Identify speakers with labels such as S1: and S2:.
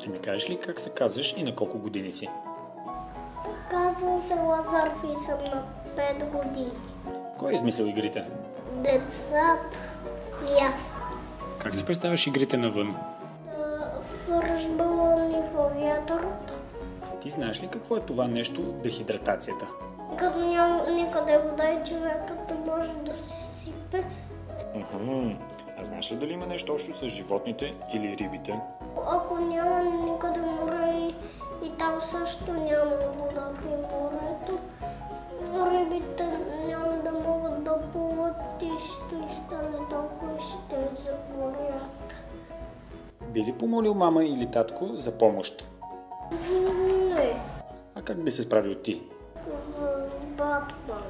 S1: Ще ми кажеш ли как се казваш и на колко години си?
S2: Казвам се Лазар и съм на 5 години.
S1: Кой е измислил игрите?
S2: Децата и аз.
S1: Как си представяш игрите навън?
S2: Фърш балони във вятъра.
S1: Ти знаеш ли какво е това нещо дехидратацията?
S2: Като няма никъде вода и човекът не може да се сипе.
S1: А знаеш ли дали има нещо общо с животните или рибите?
S2: Ако няма никъде море и там също няма вода в морето, рибите няма да могат да плуват и ще стане толкова и ще загорят.
S1: Би ли помолил мама или татко за помощ?
S2: Не,
S1: А как би се справил ти?
S2: с Батман.